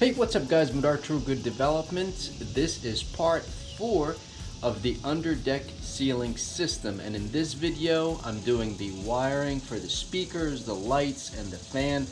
Hey, what's up guys, with True Good Development. This is part 4 of the underdeck ceiling system, and in this video I'm doing the wiring for the speakers, the lights, and the fan.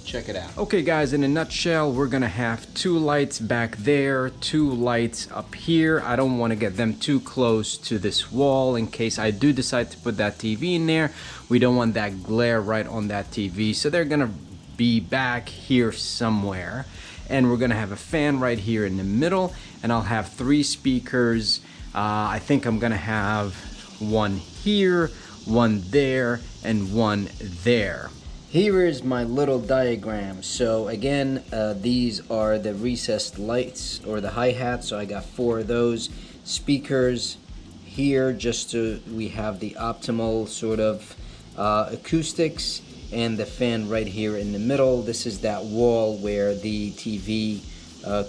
Check it out. Okay guys, in a nutshell, we're gonna have 2 lights back there, 2 lights up here. I don't want to get them too close to this wall in case I do decide to put that TV in there. We don't want that glare right on that TV, so they're gonna be back here somewhere. And we're gonna have a fan right here in the middle, and I'll have 3 speakers. I think I'm gonna have 1 here, 1 there, and 1 there. Here is my little diagram. So again, these are the recessed lights or the hi-hats. So I got 4 of those. Speakers here, just so we have the optimal sort of acoustics. And the fan right here in the middle. This is that wall where the TV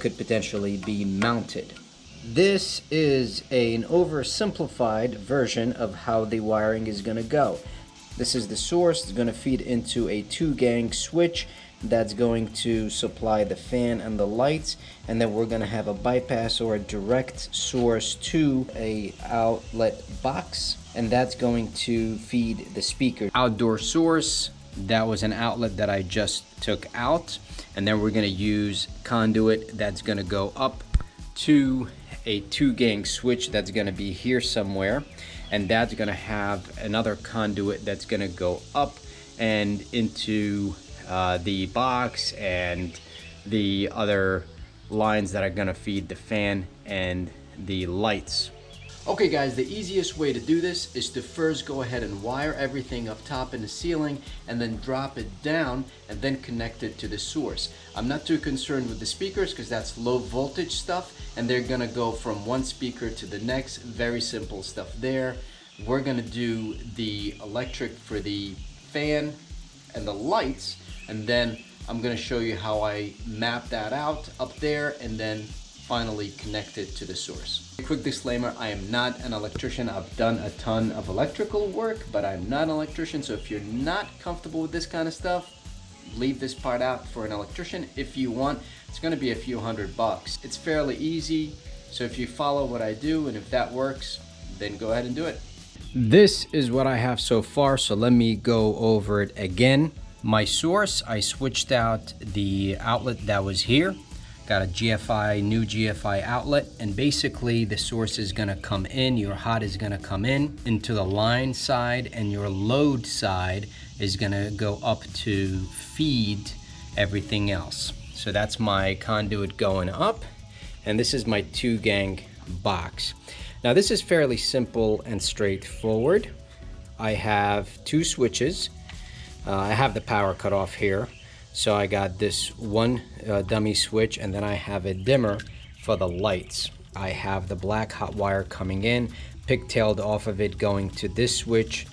could potentially be mounted. This is an oversimplified version of how the wiring is going to go. This is the source. It's going to feed into a 2-gang switch that's going to supply the fan and the lights, and then we're going to have a bypass or a direct source to a outlet box, and that's going to feed the speaker. Outdoor source. That was an outlet that I just took out, and then we're going to use conduit that's going to go up to a 2-gang switch that's going to be here somewhere, and that's going to have another conduit that's going to go up and into the box and the other lines that are going to feed the fan and the lights. Okay guys, the easiest way to do this is to first go ahead and wire everything up top in the ceiling and then drop it down and then connect it to the source. I'm not too concerned with the speakers because that's low voltage stuff and they're gonna go from one speaker to the next. Very simple stuff there. We're gonna do the electric for the fan and the lights, and then I'm gonna show you how I map that out up there and then finally connected to the source. A quick disclaimer, I am not an electrician. I've done a ton of electrical work, but I'm not an electrician, so if you're not comfortable with this kind of stuff, leave this part out for an electrician. If you want, it's gonna be a few $100. It's fairly easy, so if you follow what I do and if that works, then go ahead and do it. This is what I have so far, so let me go over it again. My source, I switched out the outlet that was here. Got a GFI, new GFI outlet, and basically the source is gonna come in, your hot is gonna come in into the line side, and your load side is gonna go up to feed everything else. So that's my conduit going up, and this is my 2-gang box. Now this is fairly simple and straightforward. I have 2 switches. I have the power cut off here. So I got this one dummy switch, and then I have a dimmer for the lights. I have the black hot wire coming in, pigtailed off of it going to this switch,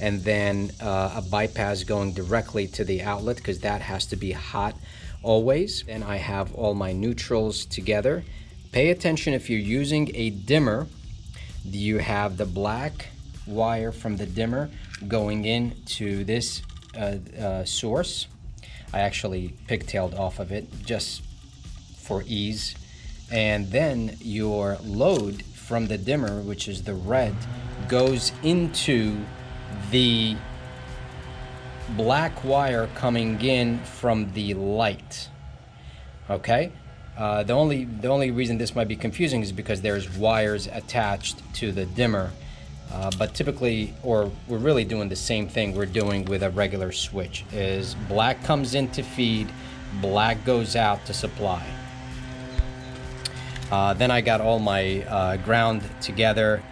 and then a bypass going directly to the outlet because that has to be hot always. Then I have all my neutrals together. Pay attention, if you're using a dimmer, you have the black wire from the dimmer going into this source. I actually pigtailed off of it just for ease, and then your load from the dimmer, which is the red, goes into the black wire coming in from the light. Okay, the only reason this might be confusing is because there's wires attached to the dimmer. But typically, or we're really doing the same thing we're doing with a regular switch, is black comes in to feed, black goes out to supply. Then I got all my ground together.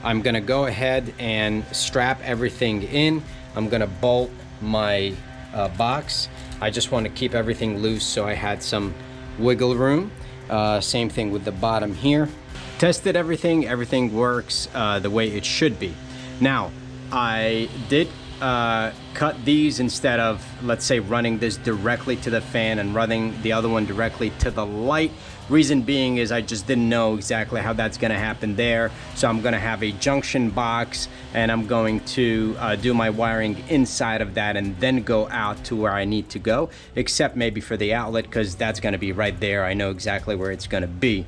I'm gonna go ahead and strap everything in. I'm gonna bolt my box. I just want to keep everything loose, so I had some wiggle room. Same thing with the bottom here. Tested everything works the way it should be. Now, I did cut these instead of, let's say, running this directly to the fan and running the other one directly to the light. Reason being is I just didn't know exactly how that's going to happen there. So I'm going to have a junction box, and I'm going to do my wiring inside of that and then go out to where I need to go, except maybe for the outlet, because that's going to be right there. I know exactly where it's going to be.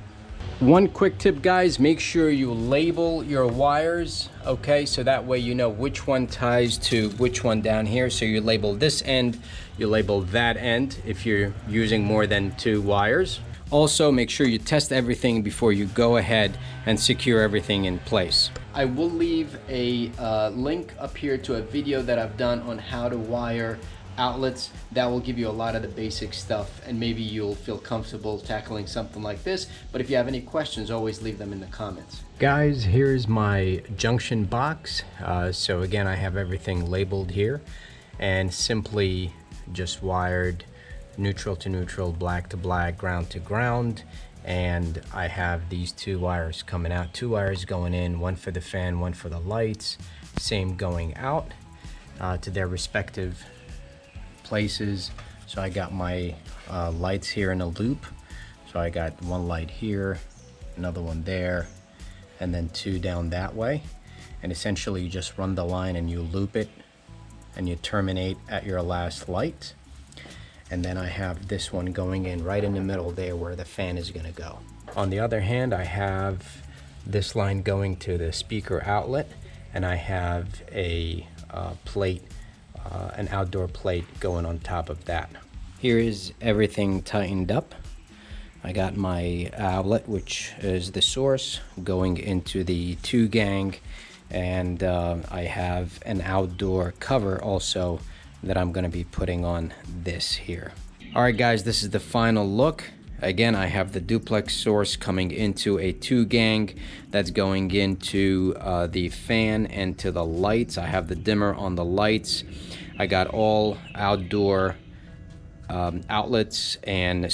One quick tip, guys, make sure you label your wires, okay? So that way you know which one ties to which one down here. So you label this end, you label that end if you're using more than 2 wires. Also, make sure you test everything before you go ahead and secure everything in place. I will leave a link up here to a video that I've done on how to wire outlets. That will give you a lot of the basic stuff, and maybe you'll feel comfortable tackling something like this. But if you have any questions, always leave them in the comments. Guys, here's my junction box. So again, I have everything labeled here and simply just wired neutral to neutral, black to black, ground to ground. And I have these 2 wires coming out, 2 wires going in, one for the fan, one for the lights, same going out to their respective places. So I got my lights here in a loop. So I got one light here, another one there, and then 2 down that way. And essentially you just run the line and you loop it and you terminate at your last light. And then I have this one going in right in the middle there where the fan is going to go. On the other hand, I have this line going to the speaker outlet, and I have a plate, an outdoor plate going on top of that. Here is everything tightened up. I got my outlet, which is the source, going into the 2 gang, and I have an outdoor cover also that I'm going to be putting on this here. All right, guys, this is the final look. Again, I have the duplex source coming into a 2 gang that's going into the fan and to the lights. I have the dimmer on the lights. I got all outdoor outlets and,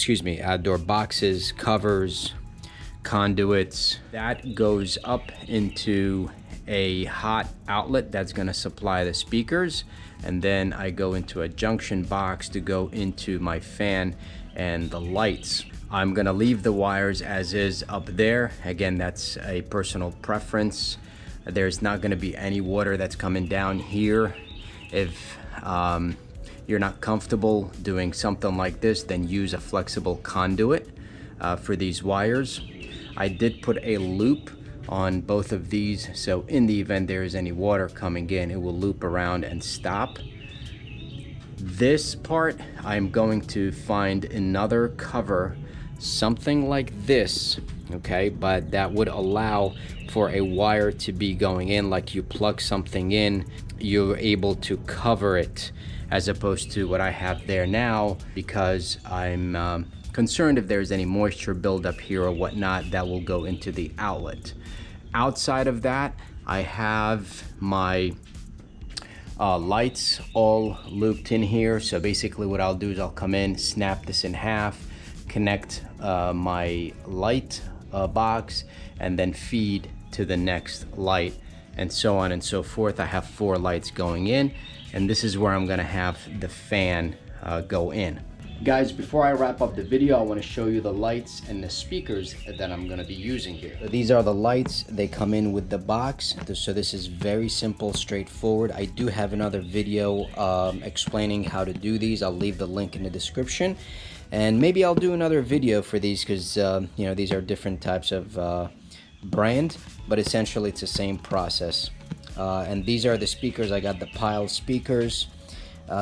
outdoor boxes, covers, conduits. That goes up into a hot outlet that's going to supply the speakers, and then I go into a junction box to go into my fan and the lights. I'm going to leave the wires as is up there. Again, that's a personal preference. There's not going to be any water that's coming down here. If you're not comfortable doing something like this, then use a flexible conduit for these wires. I did put a loop on both of these, so in the event there is any water coming in, it will loop around and stop. This part, I'm going to find another cover, something like this, okay, but that would allow for a wire to be going in. Like you plug something in, you're able to cover it, as opposed to what I have there now, because I'm concerned if there's any moisture buildup here or whatnot that will go into the outlet. Outside of that, I have my lights all looped in here. So basically what I'll do is I'll come in, snap this in half, connect my light box, and then feed to the next light, and so on and so forth. I have 4 lights going in, and this is where I'm gonna have the fan go in. Guys, before I wrap up the video, I want to show you the lights and the speakers that I'm going to be using here. So these are the lights. They come in with the box. So this is very simple, straightforward. I do have another video explaining how to do these. I'll leave the link in the description. And maybe I'll do another video for these because, you know, these are different types of brand, but essentially it's the same process. And these are the speakers. I got the pile speakers.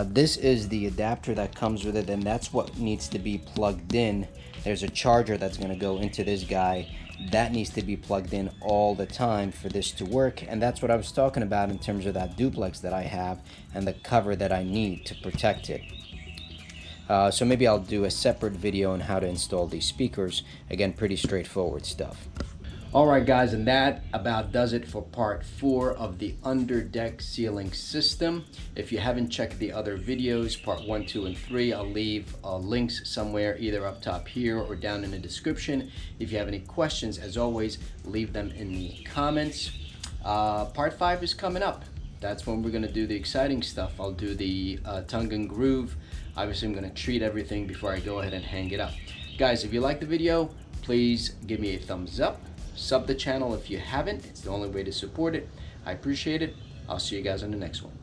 This is the adapter that comes with it, and that's what needs to be plugged in. There's a charger that's going to go into this guy. That needs to be plugged in all the time for this to work, and that's what I was talking about in terms of that duplex that I have and the cover that I need to protect it. So maybe I'll do a separate video on how to install these speakers. Again, pretty straightforward stuff. Alright guys, and that about does it for part 4 of the underdeck ceiling system. If you haven't checked the other videos, part 1, 2, and 3, I'll leave links somewhere either up top here or down in the description. If you have any questions, as always, leave them in the comments. Part 5 is coming up. That's when we're gonna do the exciting stuff. I'll do the tongue and groove. Obviously, I'm gonna treat everything before I go ahead and hang it up. Guys, if you like the video, please give me a thumbs up. Sub the channel if you haven't. It's the only way to support it. I appreciate it. I'll see you guys on the next one.